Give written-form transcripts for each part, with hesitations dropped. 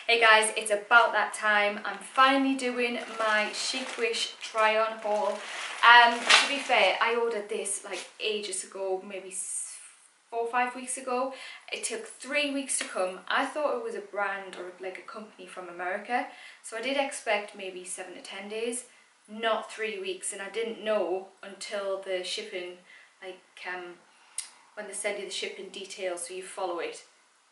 Hey guys, it's about that time. I'm finally doing my CHICWISH try-on haul. To be fair, I ordered this like ages ago, maybe 4 or 5 weeks ago. It took 3 weeks to come. I thought it was a brand or like a company from America, so I did expect maybe 7 to 10 days, not 3 weeks. And I didn't know until the shipping, like when they send you the shipping details so you follow it,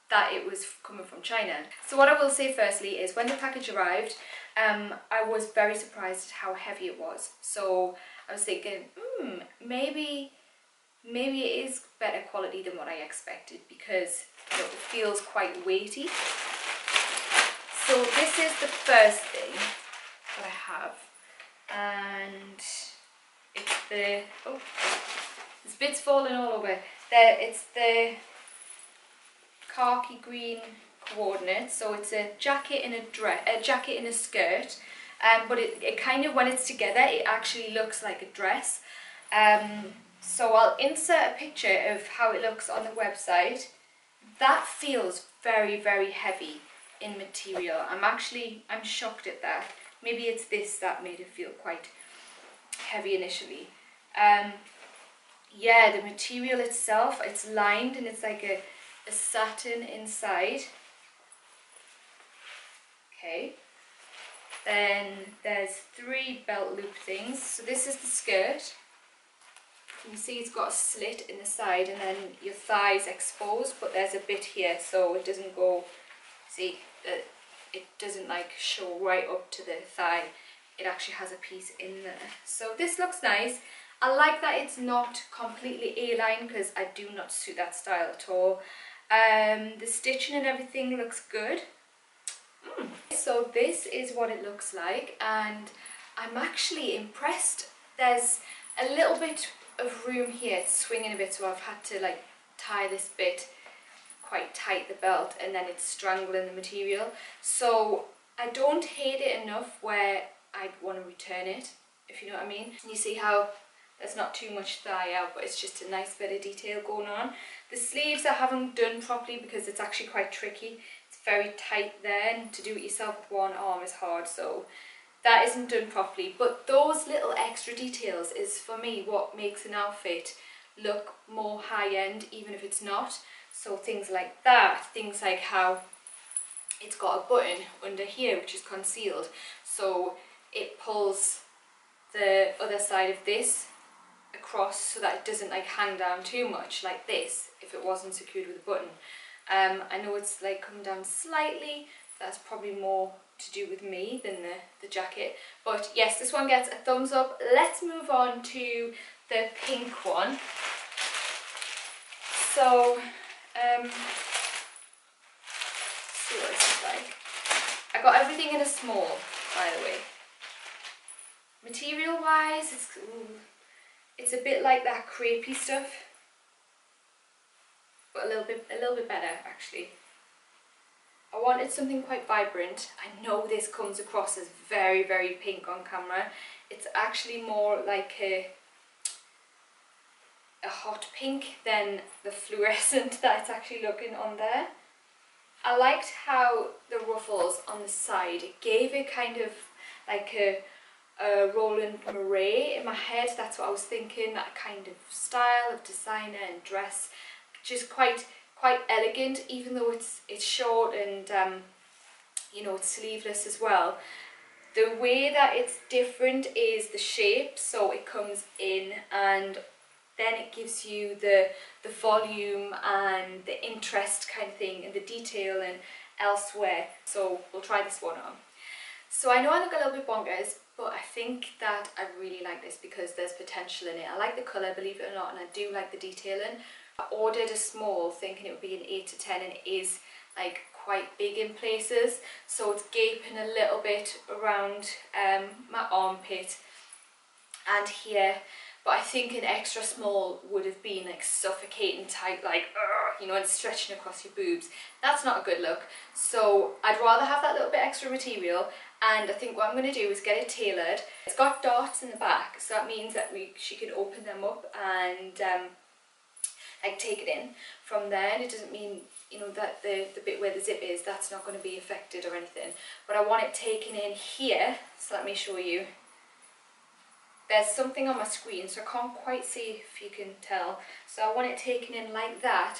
that it was coming from China. So what I will say firstly is when the package arrived, I was very surprised at how heavy it was. So I was thinking, maybe it is better quality than what I expected, because it feels quite weighty. So this is the first thing that I have, and it's the, this bit's falling all over. It's the khaki green coordinates, so it's a jacket and a jacket and a skirt, but it kind of, when it's together, it actually looks like a dress. So I'll insert a picture of how it looks on the website. That feels very, very heavy in material. I'm shocked at that. Maybe it's this that made it feel quite heavy initially. Yeah, the material itself, it's lined and it's like a satin inside. Okay, then there's 3 belt loop things. So this is the skirt. You can see it's got a slit in the side, and then your thigh's exposed, but there's a bit here so it doesn't go, see, it doesn't like show right up to the thigh. It actually has a piece in there. So this looks nice. I like that it's not completely A-line, because I do not suit that style at all. The stitching and everything looks good. So this is what it looks like, and I'm actually impressed. There's a little bit of room here, it's swinging a bit, so I've had to like tie this bit quite tight, the belt, and then it's strangling the material. So I don't hate it enough where I'd want to return it, if you know what I mean. You see how there's not too much thigh out, but it's just a nice bit of detail going on. The sleeves I haven't done properly because it's actually quite tricky. It's very tight there, and to do it yourself with one arm is hard, so that isn't done properly. But those little extra details is, for me, what makes an outfit look more high-end, even if it's not. So things like that, things like how it's got a button under here which is concealed, so it pulls the other side of this across so that it doesn't like hang down too much like this if it wasn't secured with a button. I know it's like come down slightly, that's probably more to do with me than the jacket, but yes, this one gets a thumbs up. Let's move on to the pink one. So see what this is like. I got everything in a small, by the way. Material wise, it's a bit like that crepey stuff, but a little bit better actually. I wanted something quite vibrant. I know this comes across as very, very pink on camera. It's actually more like a hot pink than the fluorescent that it's actually looking on there. I liked how the ruffles on the side, it gave it kind of like a Roland Mouret in my head. That's what I was thinking, that kind of style of designer and dress, just quite elegant, even though it's short and you know, it's sleeveless as well. The way that it's different is the shape, so it comes in and then it gives you the volume and the interest kind of thing, and the detail and elsewhere. So we'll try this one on. So I know I look a little bit bonkers, but I think that I really like this because there's potential in it. I like the colour, believe it or not, and I do like the detailing. I ordered a small thinking it would be an 8 to 10, and it is like quite big in places, so it's gaping a little bit around my armpit and here. But I think an extra small would have been like suffocating tight, like, you know, and stretching across your boobs. That's not a good look. So I'd rather have that little bit extra material, and I think what I'm going to do is get it tailored. It's got dots in the back, so that means that she can open them up and like take it in from there. And it doesn't mean you know, that the bit where the zip is, that's not going to be affected or anything. But I want it taken in here, so let me show you. There's something on my screen, so I can't quite see if you can tell. So I want it taken in like that,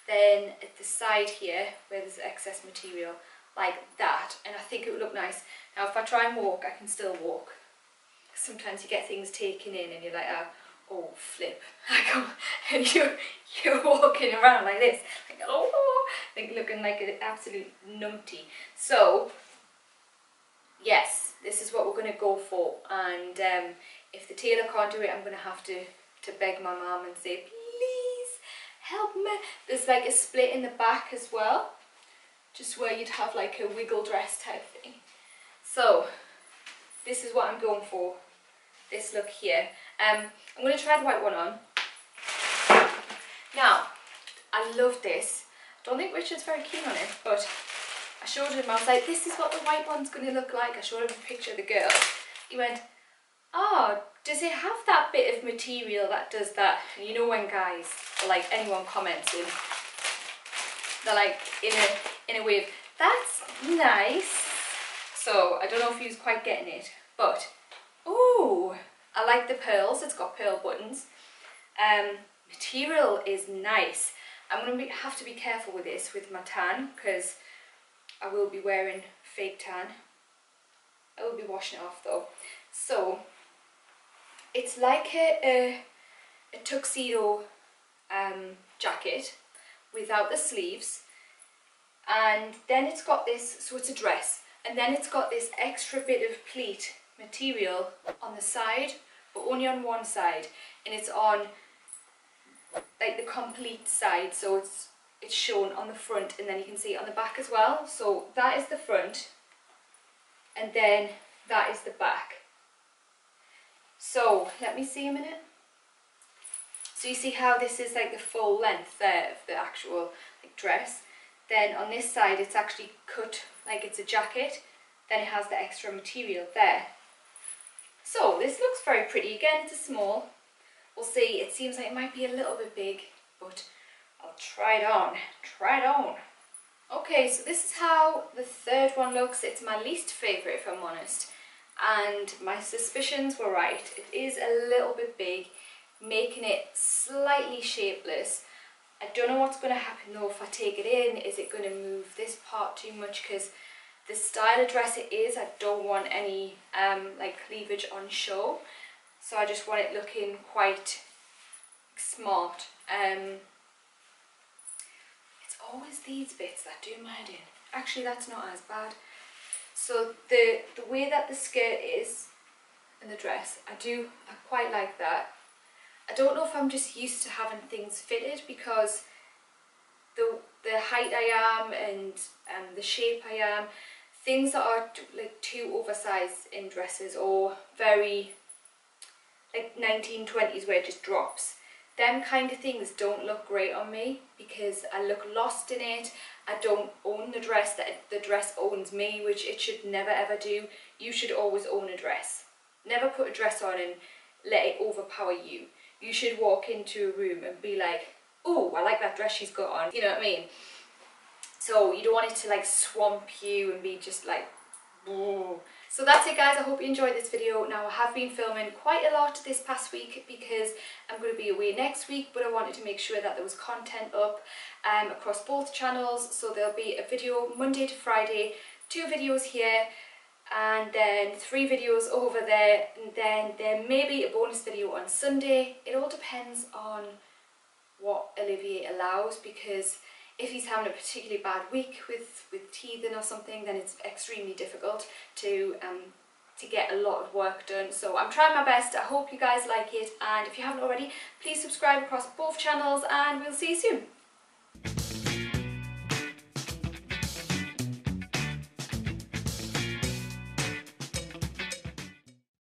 then at the side here, where there's excess material, like that, and I think it would look nice. Now if I try and walk, I can still walk. Sometimes you get things taken in and you're like, oh flip, and you're walking around like this, like, oh, like looking like an absolute numpty. So yes, this is what we're going to go for, and if the tailor can't do it, I'm going to have to beg my mum and say, please help me. There's like a split in the back as well, just where you'd have like a wiggle dress type thing. So this is what I'm going for, this look here. I'm going to try the white one on. Now, I love this. I don't think Richard's very keen on it, but I showed him, I was like, this is what the white one's going to look like. I showed him a picture of the girl. He went, oh, does it have that bit of material that does that? And you know when guys, or like anyone comments in, they're like in a way of, that's nice. So I don't know if he was quite getting it, but ooh, I like the pearls. It's got pearl buttons. Material is nice. I'm going to have to be careful with this, with my tan, because I will be wearing fake tan. I will be washing it off though. So it's like a tuxedo jacket without the sleeves, and then it's got this, so it's a dress, and then it's got this extra bit of pleat material on the side, but only on one side, and it's on like the complete side, so it's shown on the front, and then you can see it on the back as well. So that is the front, and then that is the back. So let me see a minute. So you see how this is like the full length there of the actual like dress. Then on this side it's actually cut like it's a jacket. Then it has the extra material there. So this looks very pretty. Again, it's a small. We'll see. It seems like it might be a little bit big, but I'll try it on. Try it on. Okay, so this is how the third one looks. It's my least favourite, if I'm honest. And my suspicions were right. It is a little bit big, making it slightly shapeless. I don't know what's going to happen though if I take it in. Is it going to move this part too much? Because the style of dress it is, I don't want any like cleavage on show. So I just want it looking quite smart. It's always these bits that do my head in. Actually, that's not as bad. So the way that the skirt is and the dress, I quite like that. I don't know if I'm just used to having things fitted, because the height I am and the shape I am, things that are like too oversized in dresses or very like 1920s where it just drops, them kind of things don't look great on me, because I look lost in it. I don't own the dress, that the dress owns me, which it should never ever do. You should always own a dress. Never put a dress on and let it overpower you. You should walk into a room and be like, oh, I like that dress she's got on. You know what I mean? So you don't want it to like swamp you and be just like, oh. So that's it guys, I hope you enjoyed this video. Now I have been filming quite a lot this past week because I'm going to be away next week, but I wanted to make sure that there was content up across both channels. So there'll be a video Monday to Friday, 2 videos here, and then 3 videos over there, and then there may be a bonus video on Sunday. It all depends on what Olivier allows, because if he's having a particularly bad week with teething or something, then it's extremely difficult to get a lot of work done. So I'm trying my best. I hope you guys like it, and if you haven't already, please subscribe across both channels, and we'll see you soon.